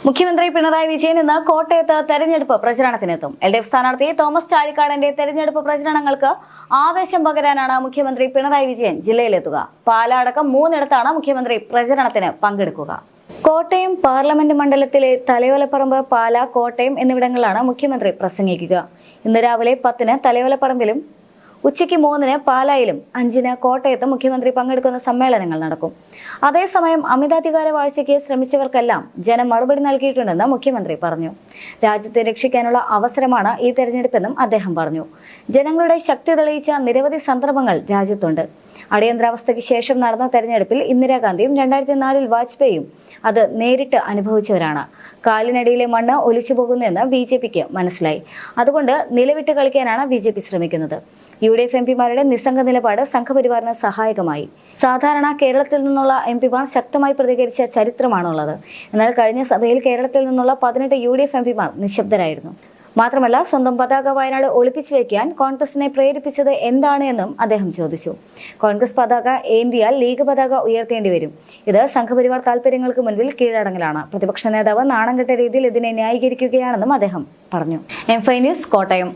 മുഖ്യമന്ത്രി പിണറായി വിജയൻ ഇന്ന് കോട്ടയത്ത് തെരഞ്ഞെടുപ്പ് പ്രചരണത്തിനെത്തും. LDF സ്ഥാനാർത്ഥി തോമസ് ചാഴിക്കാടന്റെ തെരഞ്ഞെടുപ്പ് പ്രചരണങ്ങൾക്ക് ആവേശം പകരാനാണ് മുഖ്യമന്ത്രി പിണറായി വിജയൻ ജില്ലയിലെത്തുക. പാലാടക്കം 3 ഇടത്താണ് മുഖ്യമന്ത്രി പ്രചരണത്തിന് പങ്കെടുക്കുക. കോട്ടയം പാർലമെന്റ് മണ്ഡലത്തിലെ തലയോലപ്പറമ്പ്, പാല, കോട്ടയം എന്നിവിടങ്ങളിലാണ് മുഖ്യമന്ത്രി പ്രസംഗിക്കുക. ഇന്ന് രാവിലെ 10-ന് തലയോലപ്പറമ്പിലും ഉച്ചയ്ക്ക് 3-ന് പാലായിലും 5-ന് കോട്ടയത്ത് മുഖ്യമന്ത്രി പങ്കെടുക്കുന്ന സമ്മേളനങ്ങൾ നടക്കും. അതേസമയം അമിതാധികാര വാഴ്ചയ്ക്ക് ശ്രമിച്ചവർക്കെല്ലാം ജനം മറുപടി നൽകിയിട്ടുണ്ടെന്ന് മുഖ്യമന്ത്രി പറഞ്ഞു. രാജ്യത്തെ രക്ഷിക്കാനുള്ള അവസരമാണ് ഈ തെരഞ്ഞെടുപ്പെന്നും അദ്ദേഹം പറഞ്ഞു. ജനങ്ങളുടെ ശക്തി തെളിയിച്ച നിരവധി സന്ദർഭങ്ങൾ രാജ്യത്തുണ്ട്. അടിയന്തരാവസ്ഥയ്ക്ക് ശേഷം നടന്ന തെരഞ്ഞെടുപ്പിൽ ഇന്ദിരാഗാന്ധിയും 2004-ൽ വാജ്പേയിയും അത് നേരിട്ട് അനുഭവിച്ചവരാണ്. കാലിനടിയിലെ മണ്ണ് ഒലിച്ചു പോകുന്നുവെന്ന് BJPക്ക് മനസ്സിലായി. അതുകൊണ്ട് നിലവിട്ട് കളിക്കാനാണ് BJP ശ്രമിക്കുന്നത്. UDF MPമാരുടെ നിസ്സംഗ നിലപാട് സംഘപരിവാറിന് സഹായകമായി. സാധാരണ കേരളത്തിൽ നിന്നുള്ള MPമാർ ശക്തമായി പ്രതികരിച്ച ചരിത്രമാണുള്ളത്. എന്നാൽ കഴിഞ്ഞ സഭയിൽ കേരളത്തിൽ നിന്നുള്ള 18 UDF MPമാർ നിശബ്ദരായിരുന്നു. മാത്രമല്ല, സ്വന്തം പതാക വയനാട് ഒളിപ്പിച്ചു വയ്ക്കാൻ കോൺഗ്രസിനെ പ്രേരിപ്പിച്ചത് എന്താണ് എന്നും അദ്ദേഹം ചോദിച്ചു. കോൺഗ്രസ് പതാക ഏന്തിയാൽ ലീഗ് പതാക ഉയർത്തേണ്ടി വരും. ഇത് സംഘപരിവാർ താല്പര്യങ്ങൾക്ക് മുൻപിൽ കീഴടങ്ങലാണ്. പ്രതിപക്ഷ നേതാവ് നാണം കെട്ട രീതിയിൽ ഇതിനെ ന്യായീകരിക്കുകയാണെന്നും അദ്ദേഹം പറഞ്ഞു. M5 news, Kottayam.